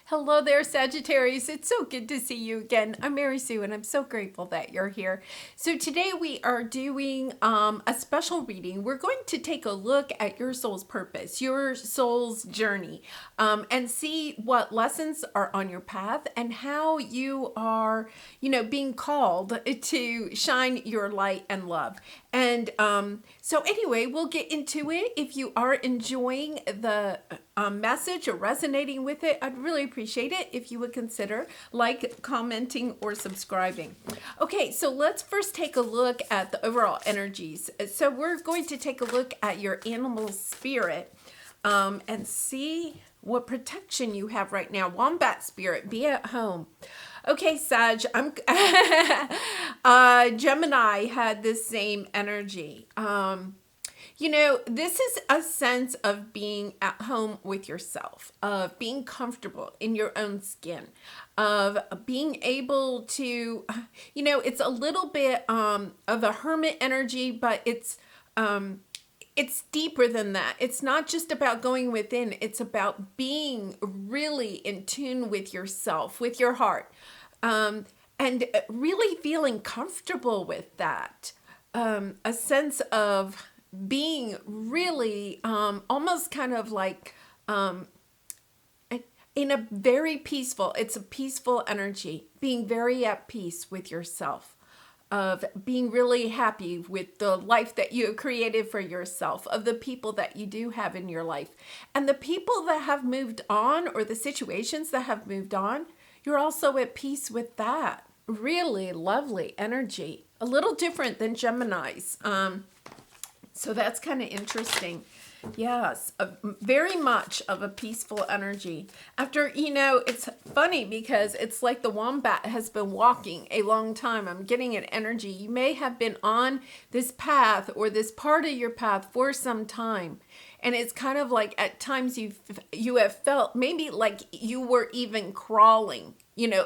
Hello there, Sagittarius. It's so good to see you again. I'm Mary Sue, and I'm so grateful that you're here. So today we are doing a special reading. We're going to take a look at your soul's purpose, your soul's journey, and see what lessons are on your path and how you are, being called to shine your light and love. And so anyway, we'll get into it. If you are enjoying the message or resonating with it, I'd really appreciate it if you would consider commenting, or subscribing. Okay, so let's first take a look at the overall energies. So we're going to take a look at your animal spirit and see what protection you have right now. Wombat spirit, be at home. Okay, Sag, Gemini had this same energy. This is a sense of being at home with yourself, of being comfortable in your own skin, of being able to, it's a little bit of a hermit energy, but it's deeper than that. It's not just about going within. It's about being really in tune with yourself, with your heart, and really feeling comfortable with that. A sense of being really almost kind of like in a very peaceful, it's a peaceful energy, being very at peace with yourself, of being really happy with the life that you have created for yourself, of the people that you do have in your life. And the people that have moved on, or the situations that have moved on, you're also at peace with that. Really lovely energy. A little different than Gemini's. So that's kind of interesting. Yes, very much of a peaceful energy. After, it's funny because it's like the wombat has been walking a long time. I'm getting an energy. You may have been on this path or this part of your path for some time. And it's kind of like at times you have felt maybe like you were even crawling,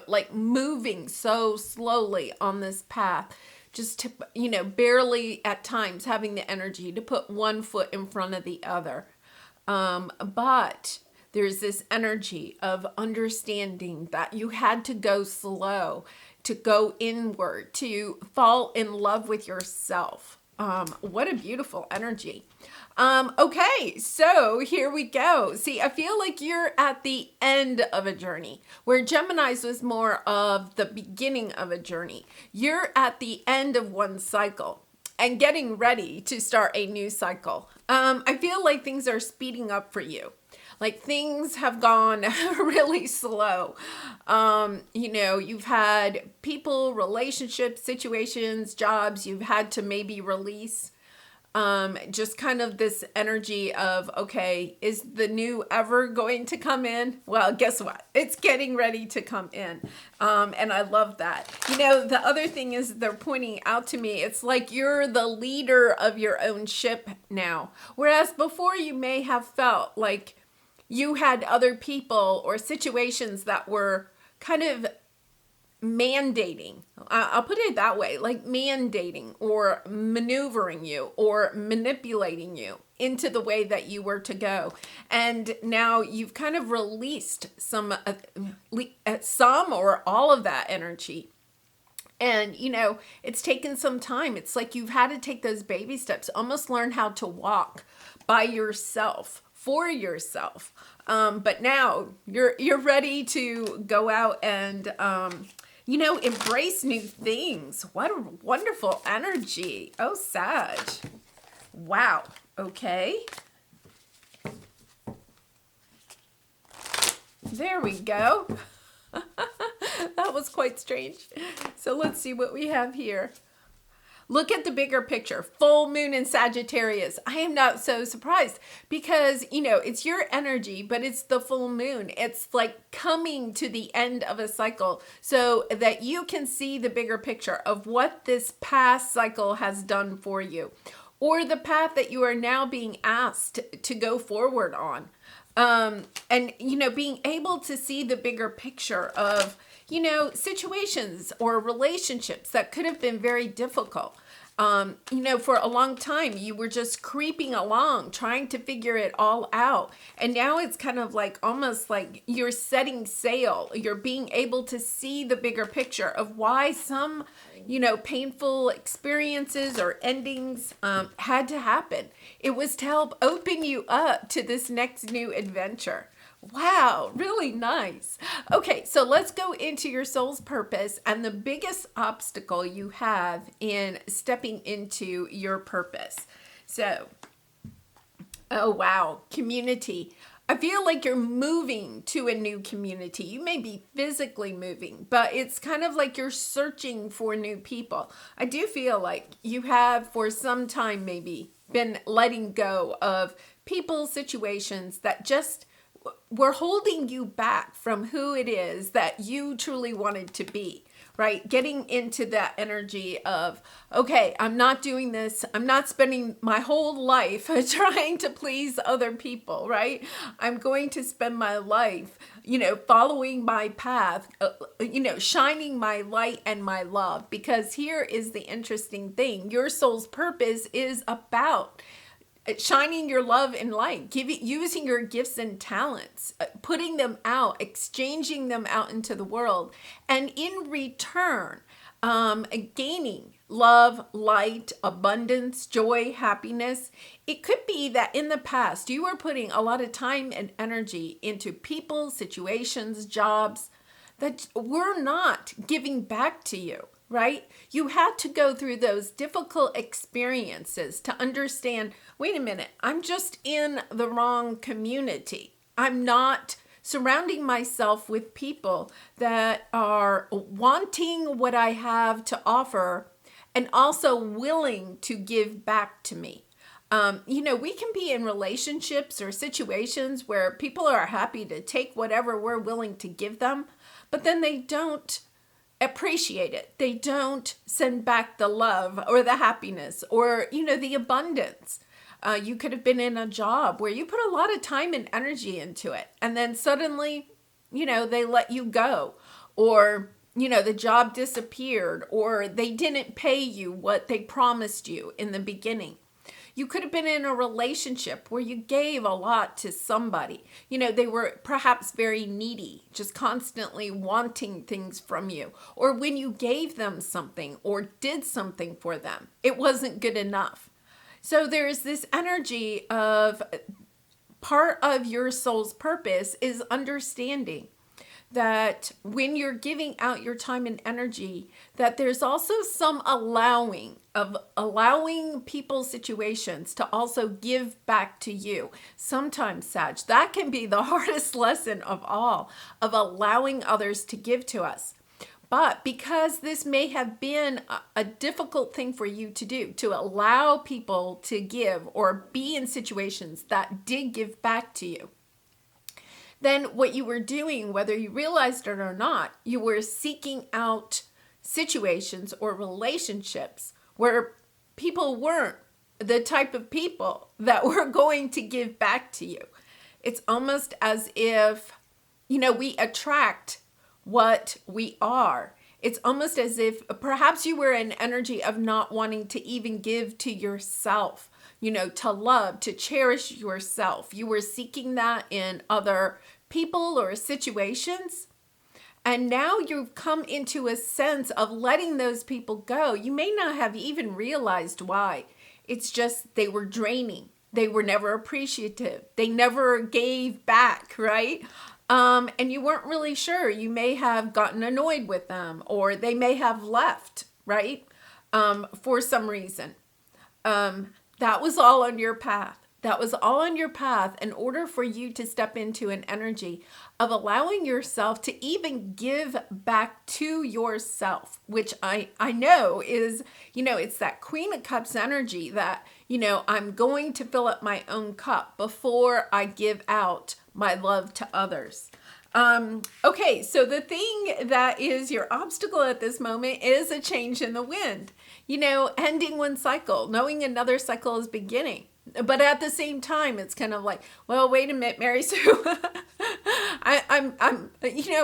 like moving so slowly on this path. Just to, barely at times having the energy to put one foot in front of the other. But there's this energy of understanding that you had to go slow, to go inward, to fall in love with yourself. What a beautiful energy. Okay, so here we go. See, I feel like you're at the end of a journey, where Gemini's was more of the beginning of a journey. You're at the end of one cycle and getting ready to start a new cycle. I feel like things are speeding up for you. Like things have gone really slow. You've had people, relationships, situations, jobs you've had to maybe release. Just kind of this energy of, okay, is the new ever going to come in? Well, guess what? It's getting ready to come in. And I love that. The other thing is they're pointing out to me, it's like you're the leader of your own ship now. Whereas before you may have felt like you had other people or situations that were kind of mandating. I'll put it that way, like mandating or maneuvering you or manipulating you into the way that you were to go. And now you've kind of released some or all of that energy. And, it's taken some time. It's like you've had to take those baby steps, almost learn how to walk by yourself, for yourself. But now you're ready to go out and, embrace new things. What a wonderful energy. Oh, Sag. Wow. Okay. There we go. That was quite strange. So let's see what we have here. Look at the bigger picture. Full moon in Sagittarius. I am not so surprised because, it's your energy, but it's the full moon. It's like coming to the end of a cycle so that you can see the bigger picture of what this past cycle has done for you, or the path that you are now being asked to go forward on. And, being able to see the bigger picture of, situations or relationships that could have been very difficult. For a long time, you were just creeping along, trying to figure it all out. And now it's kind of like almost like you're setting sail. You're being able to see the bigger picture of why some, painful experiences or endings had to happen. It was to help open you up to this next new adventure. Wow, really nice. Okay, so let's go into your soul's purpose and the biggest obstacle you have in stepping into your purpose. So, oh wow, community. I feel like you're moving to a new community. You may be physically moving, but it's kind of like you're searching for new people. I do feel like you have for some time maybe been letting go of people, situations that just were holding you back from who it is that you truly wanted to be, right? Getting into that energy of, okay, I'm not doing this. I'm not spending my whole life trying to please other people, right? I'm going to spend my life, following my path, shining my light and my love. Because here is the interesting thing. Your soul's purpose is about shining your love and light, using your gifts and talents, putting them out, exchanging them out into the world, and in return, gaining love, light, abundance, joy, happiness. It could be that in the past, you were putting a lot of time and energy into people, situations, jobs that were not giving back to you. Right? You had to go through those difficult experiences to understand, wait a minute, I'm just in the wrong community. I'm not surrounding myself with people that are wanting what I have to offer and also willing to give back to me. We can be in relationships or situations where people are happy to take whatever we're willing to give them, but then they don't appreciate it. They don't send back the love or the happiness or, the abundance. You could have been in a job where you put a lot of time and energy into it. And then suddenly, they let you go, or, the job disappeared, or they didn't pay you what they promised you in the beginning. You could have been in a relationship where you gave a lot to somebody. They were perhaps very needy, just constantly wanting things from you. Or when you gave them something or did something for them, it wasn't good enough. So there's this energy of part of your soul's purpose is understanding that when you're giving out your time and energy, that there's also some allowing people, situations to also give back to you. Sometimes, Sag, that can be the hardest lesson of all, of allowing others to give to us. But because this may have been a difficult thing for you to do, to allow people to give or be in situations that did give back to you, then what you were doing, whether you realized it or not, you were seeking out situations or relationships where people weren't the type of people that were going to give back to you. It's almost as if, we attract what we are. It's almost as if perhaps you were in energy of not wanting to even give to yourself, to love, to cherish yourself. You were seeking that in other people or situations. And now you've come into a sense of letting those people go. You may not have even realized why. It's just they were draining. They were never appreciative. They never gave back, right? And you weren't really sure. You may have gotten annoyed with them, or they may have left, right? For some reason. That was all on your path. That was all on your path in order for you to step into an energy of allowing yourself to even give back to yourself, which I know is, it's that Queen of Cups energy that, I'm going to fill up my own cup before I give out my love to others. Okay, so the thing that is your obstacle at this moment is a change in the wind. Ending one cycle, knowing another cycle is beginning. But at the same time, it's kind of like, well, wait a minute, Mary Sue.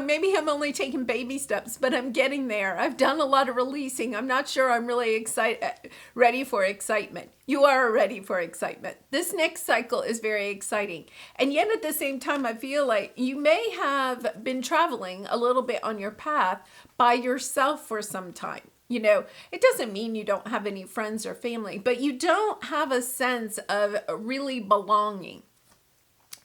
Maybe I'm only taking baby steps, but I'm getting there. I've done a lot of releasing. I'm not sure I'm really ready for excitement. You are ready for excitement. This next cycle is very exciting. And yet at the same time, I feel like you may have been traveling a little bit on your path by yourself for some time. It doesn't mean you don't have any friends or family, but you don't have a sense of really belonging.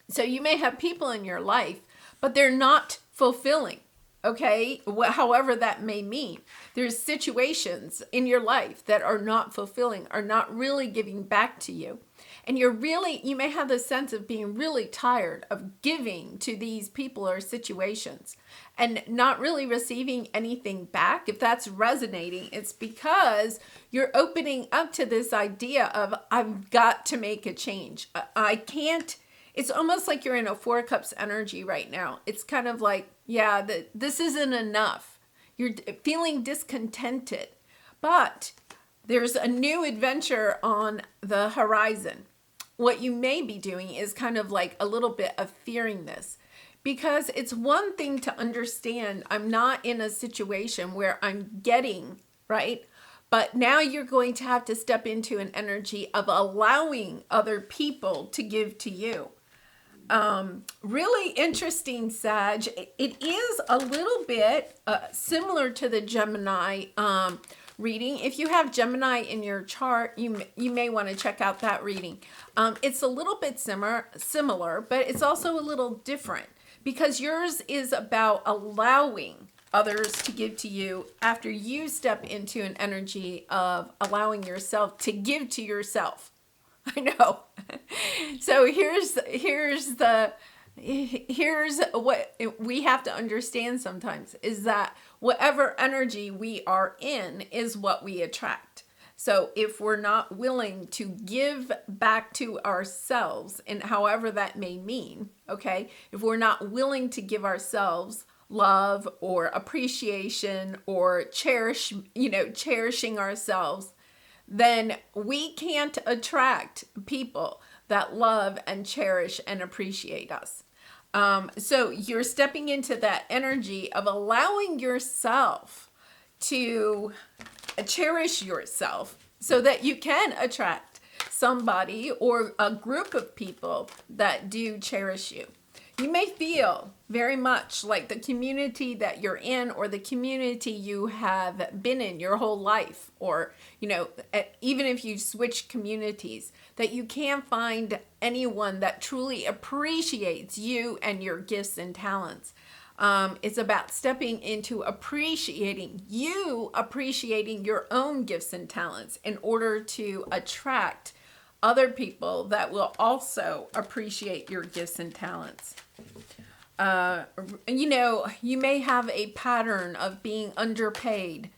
So you may have people in your life, but they're not fulfilling. Okay, however that may mean. There's situations in your life that are not fulfilling, are not really giving back to you. And you may have the sense of being really tired of giving to these people or situations and not really receiving anything back. If that's resonating, it's because you're opening up to this idea of, I've got to make a change. I can't. It's almost like you're in a 4 cups energy right now. It's kind of like, yeah, this isn't enough. You're feeling discontented, but there's a new adventure on the horizon. What you may be doing is kind of like a little bit of fearing this, because it's one thing to understand I'm not in a situation where I'm getting, right? But now you're going to have to step into an energy of allowing other people to give to you. Really interesting, Sag. It is a little bit similar to the Gemini reading. If you have Gemini in your chart, you may want to check out that reading. It's a little bit similar, but it's also a little different because yours is about allowing others to give to you after you step into an energy of allowing yourself to give to yourself. I know. So here's what we have to understand sometimes is that whatever energy we are in is what we attract. So if we're not willing to give back to ourselves, and however that may mean, okay, if we're not willing to give ourselves love or appreciation or cherishing ourselves, then we can't attract people that love and cherish and appreciate us. So you're stepping into that energy of allowing yourself to cherish yourself so that you can attract somebody or a group of people that do cherish you. You may feel very much like the community that you're in or the community you have been in your whole life, or, even if you switch communities, that you can't find anyone that truly appreciates you and your gifts and talents. It's about stepping into appreciating your own gifts and talents in order to attract other people that will also appreciate your gifts and talents. You may have a pattern of being underpaid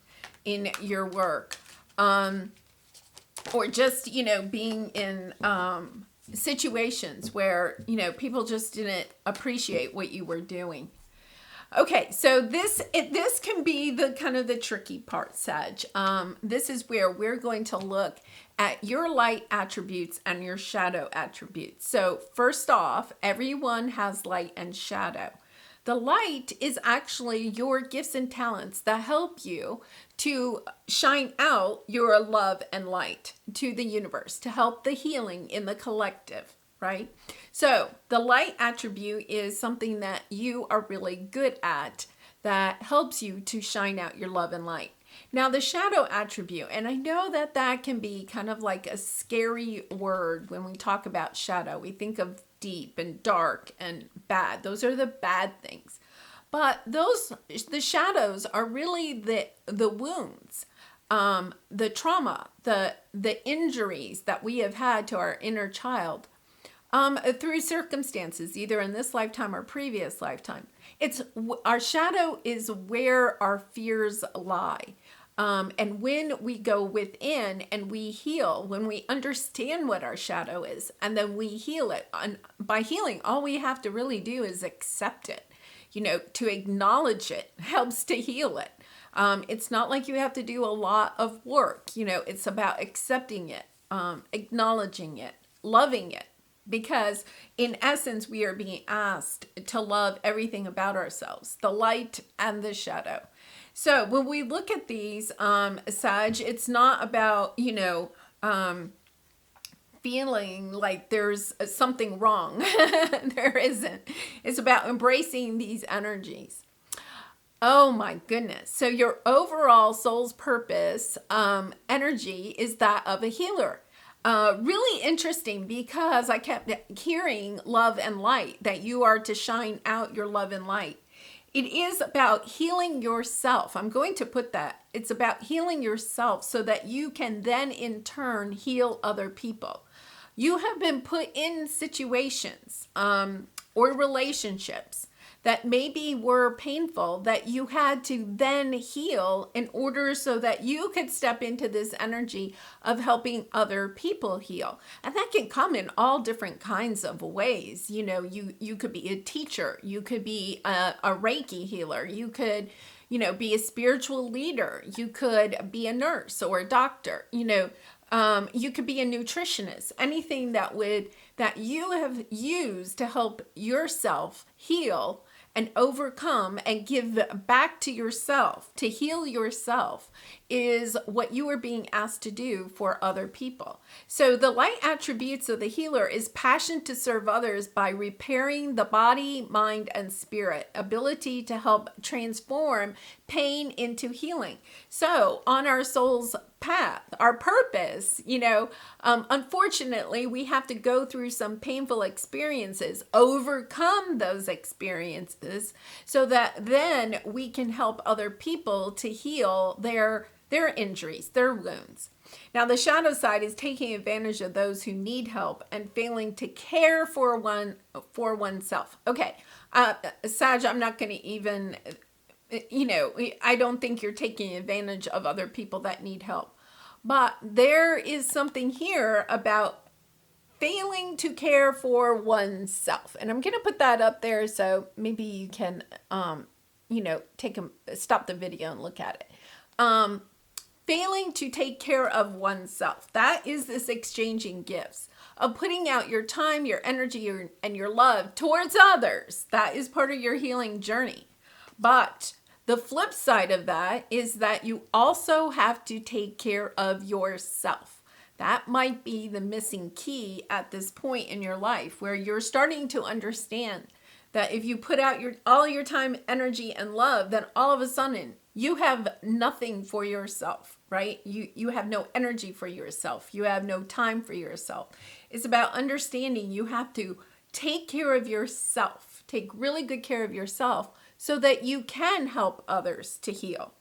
in your work, or just, being in situations where, people just didn't appreciate what you were doing. Okay, so this can be the kind of the tricky part, Sag. This is where we're going to look at your light attributes and your shadow attributes. So first off, everyone has light and shadow. The light is actually your gifts and talents that help you to shine out your love and light to the universe, to help the healing in the collective, right? So the light attribute is something that you are really good at that helps you to shine out your love and light. Now the shadow attribute, and I know that that can be kind of like a scary word when we talk about shadow. We think of deep and dark and bad. Those are the bad things. But the shadows are really the wounds, the trauma, the injuries that we have had to our inner child. Through circumstances, either in this lifetime or previous lifetime. Our shadow is where our fears lie. And when we go within and we heal, when we understand what our shadow is, and then we heal it, and by healing, all we have to really do is accept it. To acknowledge it helps to heal it. It's not like you have to do a lot of work. It's about accepting it, acknowledging it. loving it. Because in essence, we are being asked to love everything about ourselves, the light and the shadow. So when we look at these, Sag, it's not about, feeling like there's something wrong. There isn't. It's about embracing these energies. Oh my goodness. So your overall soul's purpose energy is that of a healer. Really interesting, because I kept hearing love and light, that you are to shine out your love and light. It is about healing yourself. I'm going to put that. It's about healing yourself so that you can then in turn heal other people. You have been put in situations or relationships that maybe were painful, that you had to then heal in order so that you could step into this energy of helping other people heal. And that can come in all different kinds of ways. You could be a teacher, you could be a Reiki healer, you could, be a spiritual leader, you could be a nurse or a doctor, you could be a nutritionist, anything that you have used to help yourself heal and overcome and give back to yourself, to heal yourself, is what you are being asked to do for other people. So the light attributes of the healer is passion to serve others by repairing the body, mind, and spirit, ability to help transform pain into healing. So on our soul's path, our purpose, unfortunately, we have to go through some painful experiences, overcome those experiences, so that then we can help other people to heal their injuries, their wounds. Now, the shadow side is taking advantage of those who need help and failing to care for oneself. Okay, Sag, I'm not going to even, I don't think you're taking advantage of other people that need help. But there is something here about failing to care for oneself. And I'm going to put that up there so maybe you can, stop the video and look at it. Failing to take care of oneself. That is this exchanging gifts of putting out your time, your energy, and your love towards others. That is part of your healing journey. But the flip side of that is that you also have to take care of yourself. That might be the missing key at this point in your life, where you're starting to understand that if you put out all your time, energy, and love, then all of a sudden you have nothing for yourself, right? You have no energy for yourself. You have no time for yourself. It's about understanding you have to take care of yourself, take really good care of yourself, so that you can help others to heal.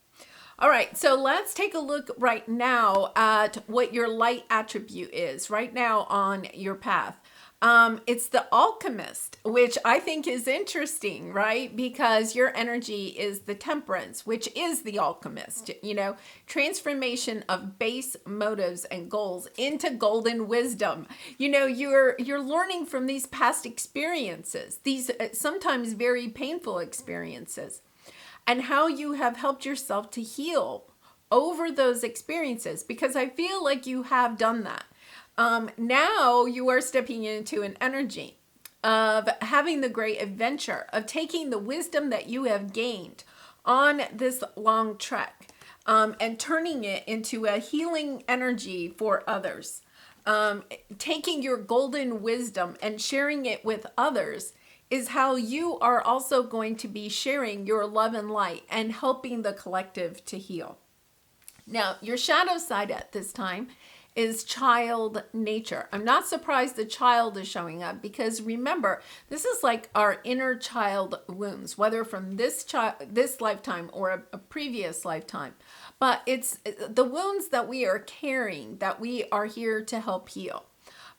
All right, so let's take a look right now at what your light attribute is right now on your path. It's the alchemist, which I think is interesting, right? Because your energy is the temperance, which is the alchemist, transformation of base motives and goals into golden wisdom. You're learning from these past experiences, these sometimes very painful experiences, and how you have helped yourself to heal over those experiences, because I feel like you have done that. Now you are stepping into an energy of having the great adventure of taking the wisdom that you have gained on this long trek and turning it into a healing energy for others. Taking your golden wisdom and sharing it with others is how you are also going to be sharing your love and light and helping the collective to heal. Now, your shadow side at this time is child nature. I'm not surprised the child is showing up, because remember, this is like our inner child wounds, whether from this lifetime or a previous lifetime. But it's the wounds that we are carrying that we are here to help heal.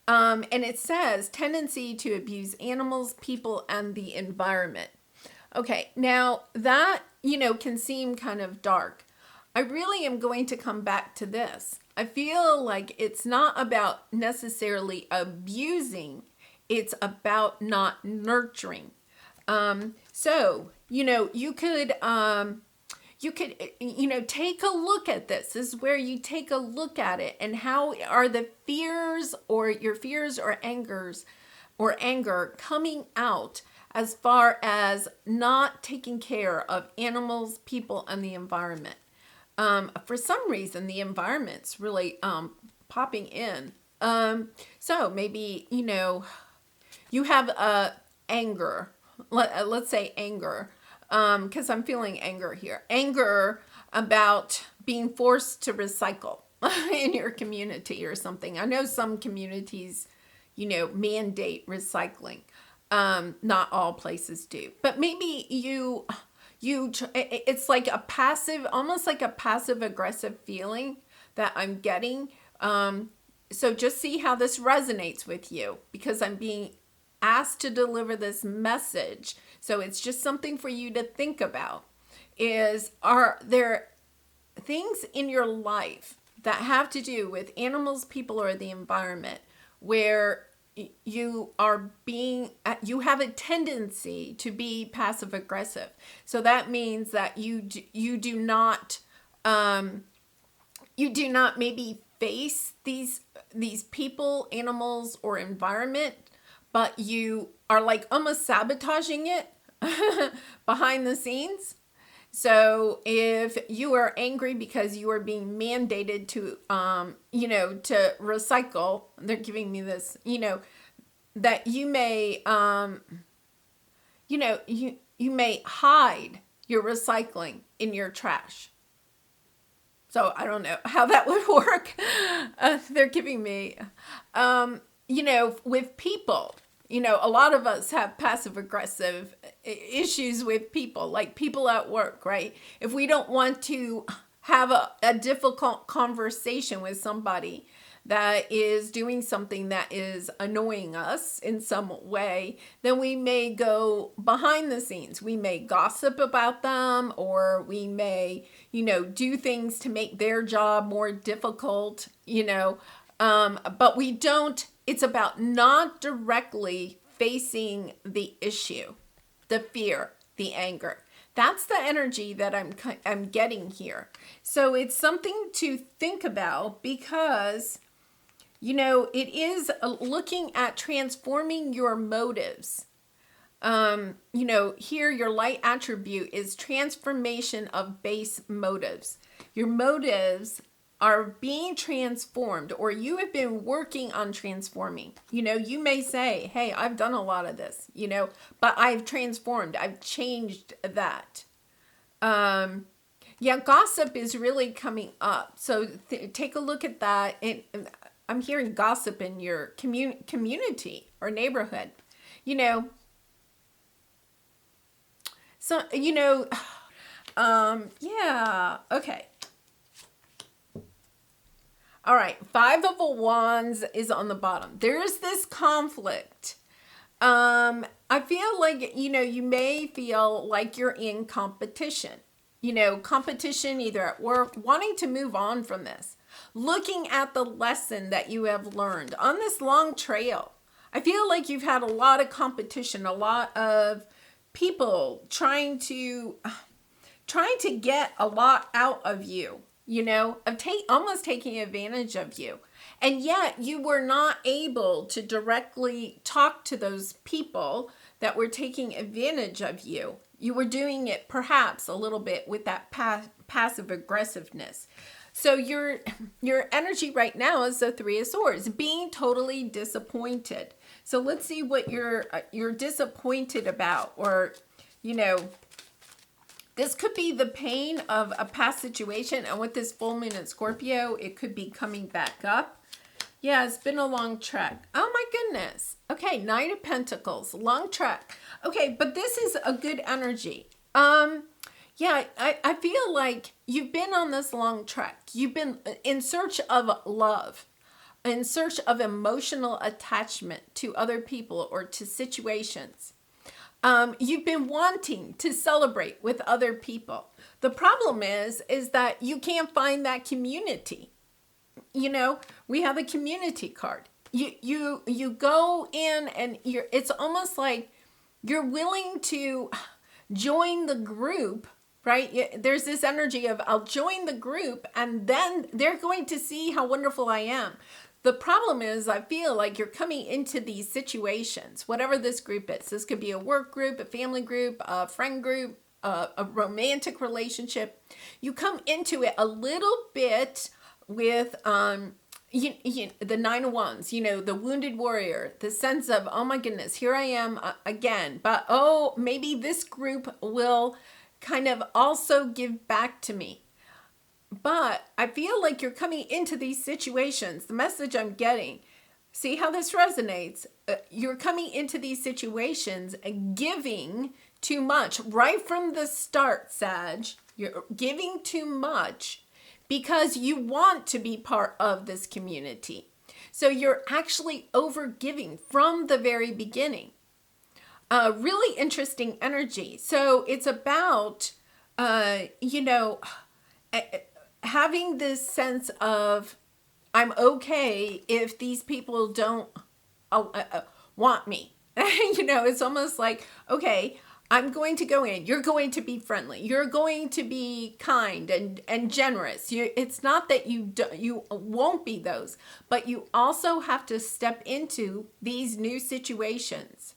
And it says tendency to abuse animals, people, and the environment. Okay, now that, can seem kind of dark. I really am going to come back to this. I feel like it's not about necessarily abusing, it's about not nurturing. So, you could you could, take a look at this. This is where you take a look at it, and how are the fears, or your fears or anger coming out as far as not taking care of animals, people, and the environment. For some reason, the environment's really popping in. So maybe, you have anger. Let's say anger, because I'm feeling anger here. Anger about being forced to recycle in your community or something. I know some communities, mandate recycling. Not all places do, but maybe it's like a passive, almost like a passive aggressive feeling that I'm getting. So just see how this resonates with you, because I'm being asked to deliver this message. So it's just something for you to think about. Are there things in your life that have to do with animals, people, or the environment where you have a tendency to be passive aggressive? So that means that you do not maybe face these people, animals, or environment, but you are like almost sabotaging it behind the scenes. So if you are angry because you are being mandated to, to recycle, they're giving me this, that you may, you may hide your recycling in your trash. So I don't know how that would work. They're giving me, with people, a lot of us have passive aggressive issues with people, like people at work, right? If we don't want to have a difficult conversation with somebody that is doing something that is annoying us in some way, then we may go behind the scenes. We may gossip about them, or we may, do things to make their job more difficult, but we don't, it's about not directly facing the issue, the fear, the anger. That's the energy that I'm getting here. So it's something to think about, because it is looking at transforming your motives. Here your light attribute is transformation of base motives. Your motives are being transformed, or you have been working on transforming. You may say, hey, I've done a lot of this, but I've transformed, I've changed that. Gossip is really coming up. So take a look at that. And I'm hearing gossip in your community or neighborhood, So, okay. All right, 5 of Wands is on the bottom. There's this conflict. I feel like, you may feel like you're in competition. Competition either at work, wanting to move on from this, looking at the lesson that you have learned on this long trail. I feel like you've had a lot of competition, a lot of people trying to get a lot out of you. Almost taking advantage of you. And yet you were not able to directly talk to those people that were taking advantage of you. You were doing it perhaps a little bit with that passive aggressiveness. So your energy right now is the 3 of Swords, being totally disappointed. So let's see what you're disappointed about, or, this could be the pain of a past situation, and with this full moon in Scorpio, it could be coming back up. Yeah, it's been a long trek. Oh my goodness. Okay, 9 of Pentacles, long trek. Okay, but this is a good energy. I feel like you've been on this long trek. You've been in search of love, in search of emotional attachment to other people or to situations. You've been wanting to celebrate with other people. The problem is that you can't find that community. We have a community card. You go in and it's almost like you're willing to join the group right? There's this energy of I'll join the group and then they're going to see how wonderful I am. The problem is I feel like you're coming into these situations, whatever this group is. This could be a work group, a family group, a friend group, a romantic relationship. You come into it a little bit with the Nine of Wands, the wounded warrior, the sense of, oh my goodness, here I am again. But oh, maybe this group will kind of also give back to me. But I feel like you're coming into these situations. The message I'm getting, see how this resonates? You're coming into these situations and giving too much right from the start, Sag. You're giving too much because you want to be part of this community. So you're actually over-giving from the very beginning. Really interesting energy. So it's about, having this sense of, I'm okay if these people don't want me. It's almost like, okay, I'm going to go in. You're going to be friendly. You're going to be kind and generous. It's not that you won't be those, but you also have to step into these new situations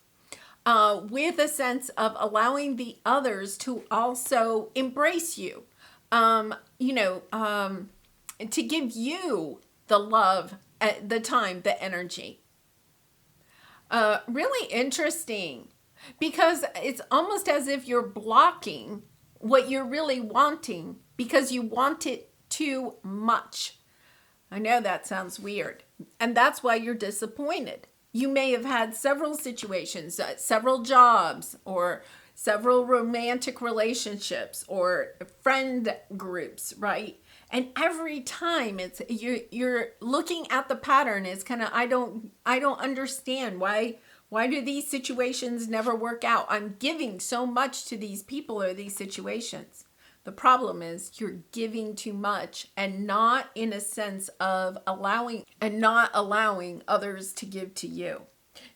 with a sense of allowing the others to also embrace you. To give you the love, the time, the energy. Really interesting, because it's almost as if you're blocking what you're really wanting because you want it too much. I know that sounds weird, and that's why you're disappointed. You may have had several situations, several jobs, or several romantic relationships or friend groups, right? And every time you're looking at the pattern, it's kind of, I don't understand why do these situations never work out? I'm giving so much to these people or these situations. The problem is you're giving too much and not in a sense of allowing others to give to you.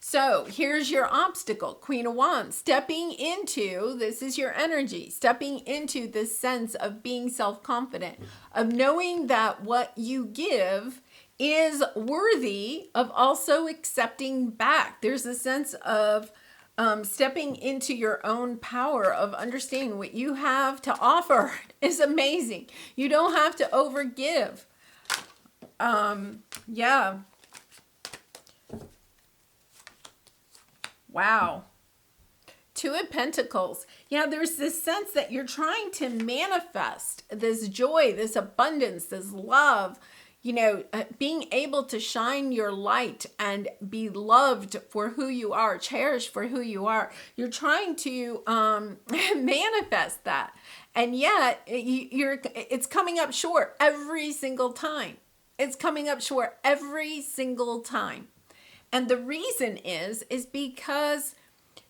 So here's your obstacle, Queen of Wands, stepping into, this is your energy, stepping into this sense of being self-confident, of knowing that what you give is worthy of also accepting back. There's a sense of stepping into your own power, of understanding what you have to offer is amazing. You don't have to overgive. Yeah. Wow. Two of Pentacles. Yeah, there's this sense that you're trying to manifest this joy, this abundance, this love, being able to shine your light and be loved for who you are, cherished for who you are. You're trying to manifest that. And yet it's coming up short every single time. It's coming up short every single time. And the reason is because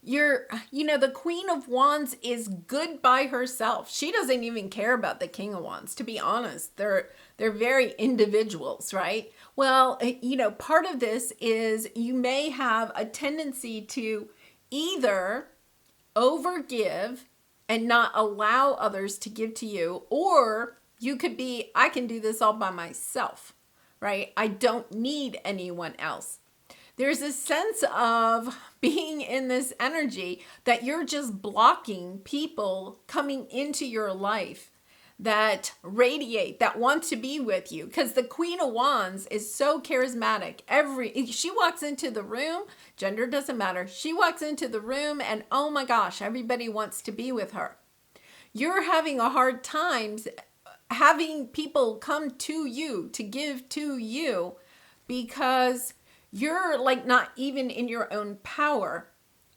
the Queen of Wands is good by herself. She doesn't even care about the King of Wands, to be honest. They're very individuals, right? Well, part of this is you may have a tendency to either overgive and not allow others to give to you, or you could be, I can do this all by myself, right? I don't need anyone else. There's a sense of being in this energy that you're just blocking people coming into your life that radiate, that want to be with you. Because the Queen of Wands is so charismatic. She walks into the room, gender doesn't matter. She walks into the room and oh my gosh, everybody wants to be with her. You're having a hard time having people come to you to give to you because you're like not even in your own power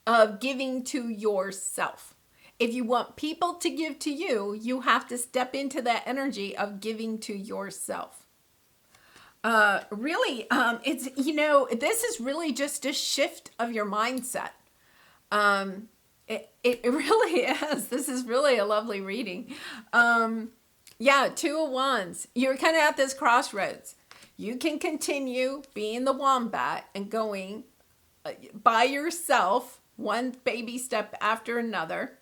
of giving to yourself. If you want people to give to you, you have to step into that energy of giving to yourself. Really, it's, this is really just a shift of your mindset. It really is. This is really a lovely reading. Yeah, Two of Wands. You're kind of at this crossroads. You can continue being the wombat and going by yourself, one baby step after another.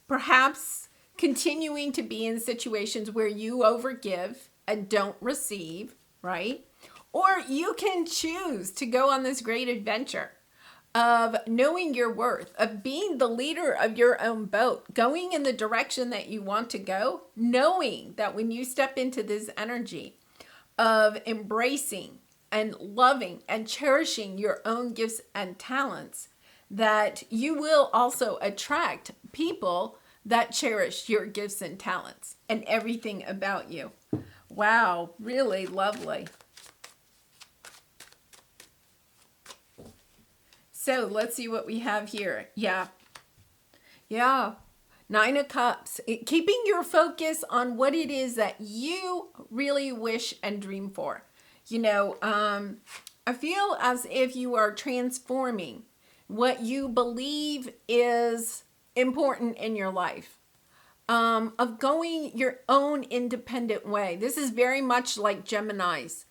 Perhaps continuing to be in situations where you overgive and don't receive, right? Or you can choose to go on this great adventure of knowing your worth, of being the leader of your own boat, going in the direction that you want to go, knowing that when you step into this energy of embracing and loving and cherishing your own gifts and talents, that you will also attract people that cherish your gifts and talents and everything about you. Wow, really lovely. So let's see what we have here. Yeah. Nine of Cups. Keeping your focus on what it is that you really wish and dream for. I feel as if you are transforming what you believe is important in your life. Of going your own independent way. This is very much like Gemini's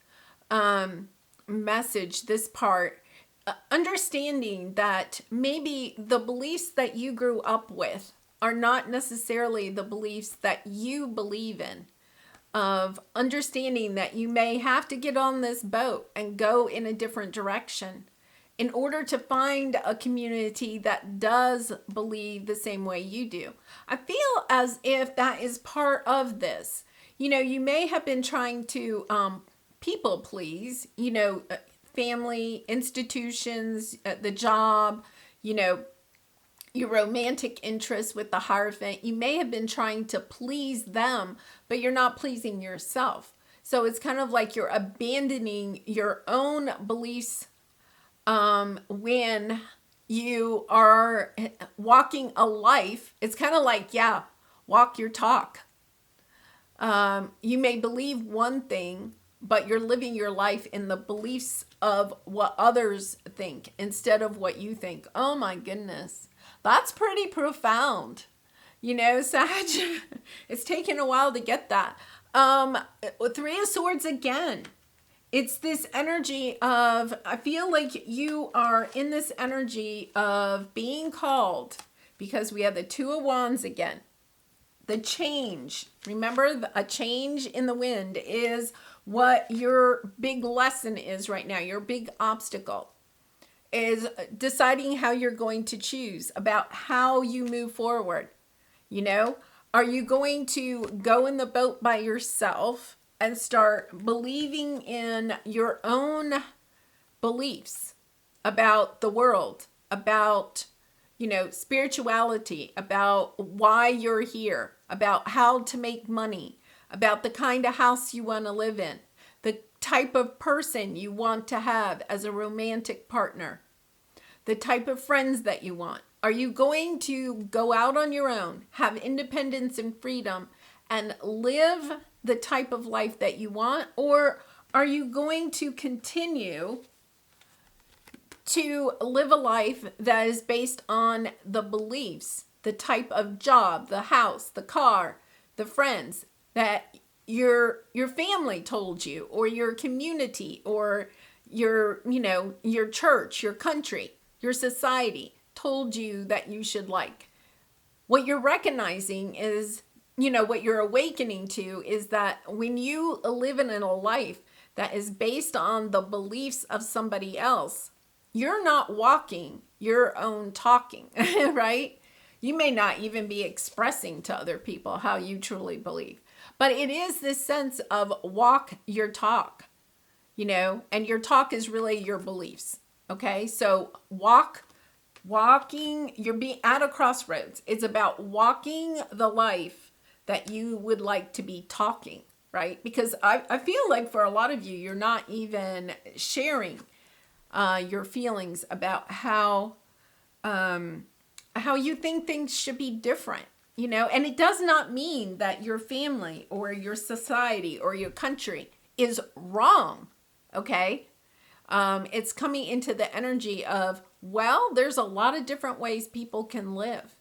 message, this part. Understanding that maybe the beliefs that you grew up with are not necessarily the beliefs that you believe in. Of understanding that you may have to get on this boat and go in a different direction in order to find a community that does believe the same way you do. I feel as if that is part of this. You may have been trying to people please, family, institutions, the job, your romantic interest with the Hierophant. You may have been trying to please them, but you're not pleasing yourself. So it's kind of like you're abandoning your own beliefs when you are walking a life. It's kind of like, walk your talk. You may believe one thing, but you're living your life in the beliefs of what others think instead of what you think. Oh my goodness. That's pretty profound. Sag, it's taken a while to get that. Three of Swords again. It's this energy of, I feel like you are in this energy of being called, because we have the Two of Wands again. The change. Remember, a change in the wind is what your big lesson is right now. Your big obstacle is deciding how you're going to choose about how you move forward. Are you going to go in the boat by yourself and start believing in your own beliefs about the world, about, spirituality, about why you're here, about how to make money, about the kind of house you want to live in, the type of person you want to have as a romantic partner, the type of friends that you want? Are you going to go out on your own, have independence and freedom, and live the type of life that you want? Or are you going to continue to live a life that is based on the beliefs, the type of job, the house, the car, the friends that your family told you, or your community, or your church, your country, your society told you that you should like? What you're recognizing is, what you're awakening to is that when you live in a life that is based on the beliefs of somebody else, you're not walking your own talking, right? You may not even be expressing to other people how you truly believe. But it is this sense of walk your talk, and your talk is really your beliefs. Okay, so walking, you're being at a crossroads. It's about walking the life that you would like to be talking, right? Because I feel like for a lot of you, you're not even sharing your feelings about how you think things should be different, and it does not mean that your family or your society or your country is wrong, okay? It's coming into the energy of, there's a lot of different ways people can live.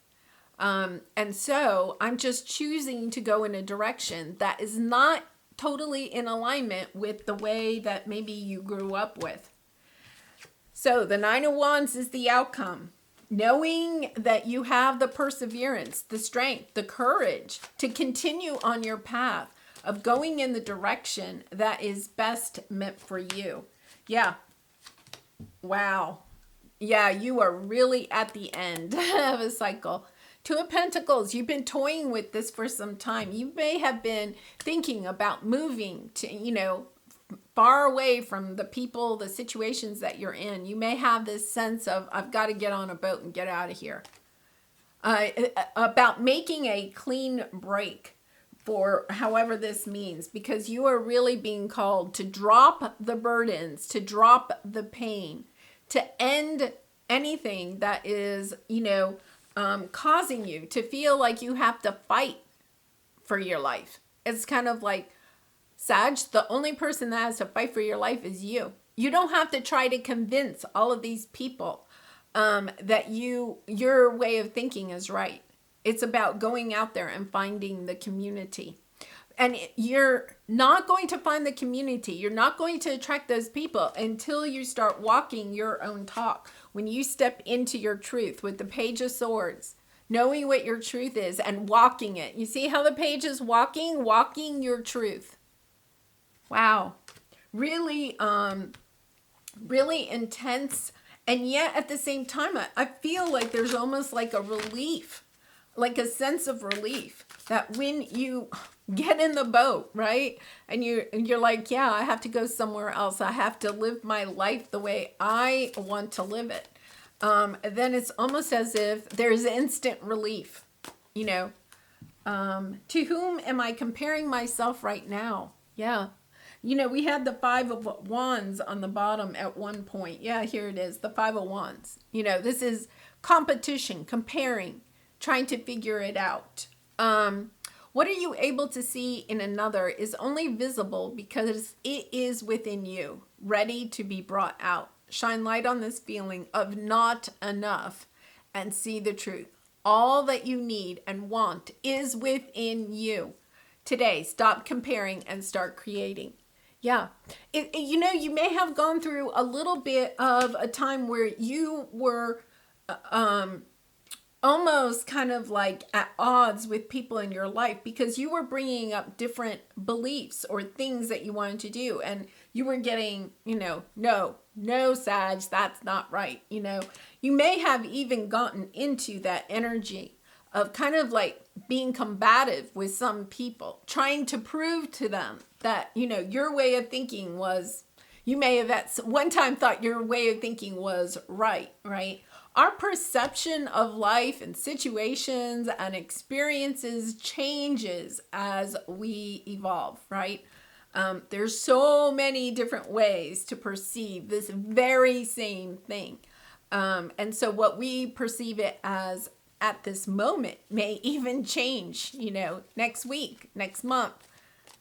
And so I'm just choosing to go in a direction that is not totally in alignment with the way that maybe you grew up with. So the Nine of Wands is the outcome. knowing that you have the perseverance, the strength, the courage to continue on your path of going in the direction that is best meant for you. Yeah. Wow. Yeah, you are really at the end of a cycle. Two of Pentacles, you've been toying with this for some time. You may have been thinking about moving to, far away from the people, the situations that you're in. You may have this sense of, I've got to get on a boat and get out of here. About making a clean break for however this means, because you are really being called to drop the burdens, to drop the pain, to end anything that is, causing you to feel like you have to fight for your life. It's kind of like, Sag, the only person that has to fight for your life is you. You don't have to try to convince all of these people that your way of thinking is right. It's about going out there and finding the community. And you're not going to find the community. You're not going to attract those people until you start walking your own talk. When you step into your truth with the Page of Swords, knowing what your truth is and walking it. You see how the page is walking your truth. Wow. Really, really intense. And yet at the same time, I feel like there's almost like a relief, like a sense of relief that when you get in the boat, right? And you're like, yeah, I have to go somewhere else. I have to live my life the way I want to live it. Then it's almost as if there's instant relief, To whom am I comparing myself right now? Yeah. We had the Five of Wands on the bottom at one point. Yeah, here it is, the Five of Wands. This is competition, comparing, trying to figure it out. What are you able to see in another is only visible because it is within you, ready to be brought out. Shine light on this feeling of not enough and see the truth. All that you need and want is within you. Today, stop comparing and start creating. Yeah. You may have gone through a little bit of a time where you were almost kind of like at odds with people in your life because you were bringing up different beliefs or things that you wanted to do. And you were getting, no, Sag, that's not right. You may have even gotten into that energy of kind of like being combative with some people, trying to prove to them that, your way of thinking was, you may have at one time thought your way of thinking was right? Our perception of life and situations and experiences changes as we evolve, right? There's so many different ways to perceive this very same thing. And so what we perceive it as at this moment may even change, next week, next month,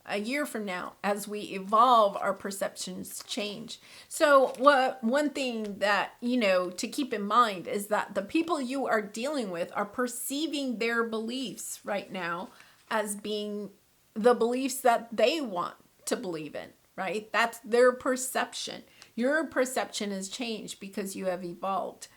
a year from now. As we evolve, our perceptions change. So one thing that, to keep in mind is that the people you are dealing with are perceiving their beliefs right now as being the beliefs that they want to believe in, right? That's their perception. Your perception has changed because you have evolved.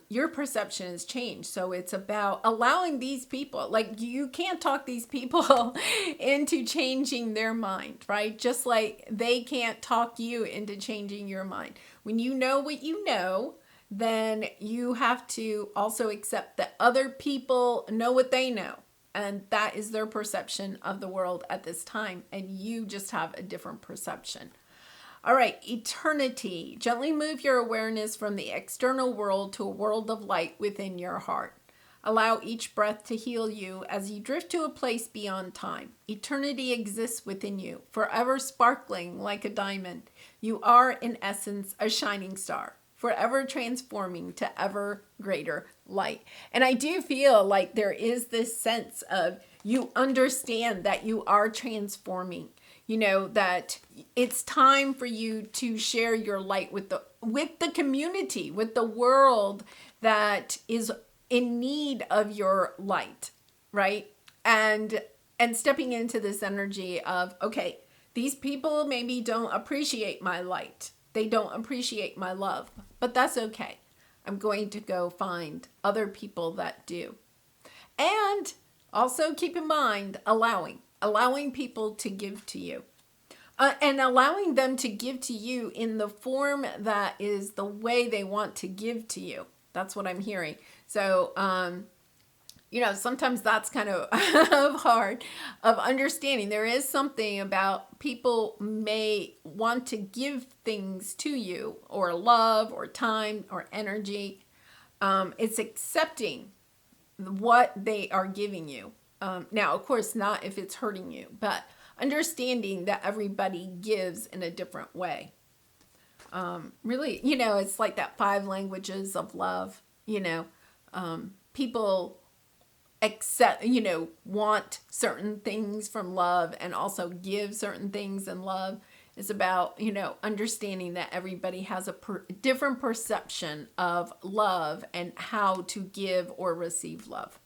Your perception has changed. So it's about allowing these people, like you can't talk these people into changing their mind, right? Just like they can't talk you into changing your mind. When you know what you know, then you have to also accept that other people know what they know. And that is their perception of the world at this time. And you just have a different perception. All right, eternity. Gently move your awareness from the external world to a world of light within your heart. Allow each breath to heal you as you drift to a place beyond time. Eternity exists within you, forever sparkling like a diamond. You are, in essence, a shining star, forever transforming to ever greater light. And I do feel like there is this sense of you understand that you are transforming. That it's time for you to share your light with the community, with the world that is in need of your light, right? And stepping into this energy of, okay, these people maybe don't appreciate my light. They don't appreciate my love, but that's okay. I'm going to go find other people that do. And also keep in mind, allowing people to give to you. And allowing them to give to you in the form that is the way they want to give to you. That's what I'm hearing. So, sometimes that's kind of hard of understanding. There is something about people may want to give things to you, or love, or time, or energy. It's accepting what they are giving you. Now, of course, not if it's hurting you, but understanding that everybody gives in a different way. Really, it's like that 5 languages of love. People accept, want certain things from love and also give certain things in love. It's about, understanding that everybody has a different perception of love and how to give or receive love.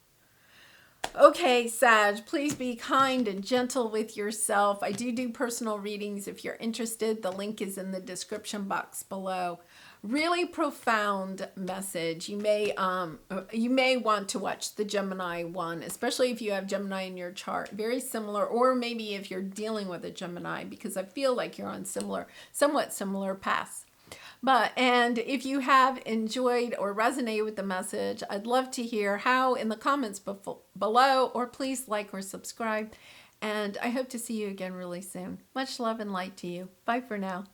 Okay, Sag, please be kind and gentle with yourself. I do personal readings. If you're interested, the link is in the description box below. Really profound message. You may want to watch the Gemini one, especially if you have Gemini in your chart. Very similar, or maybe if you're dealing with a Gemini, because I feel like you're on somewhat similar paths. And if you have enjoyed or resonated with the message, I'd love to hear how in the comments below, or please like or subscribe. And I hope to see you again really soon. Much love and light to you. Bye for now.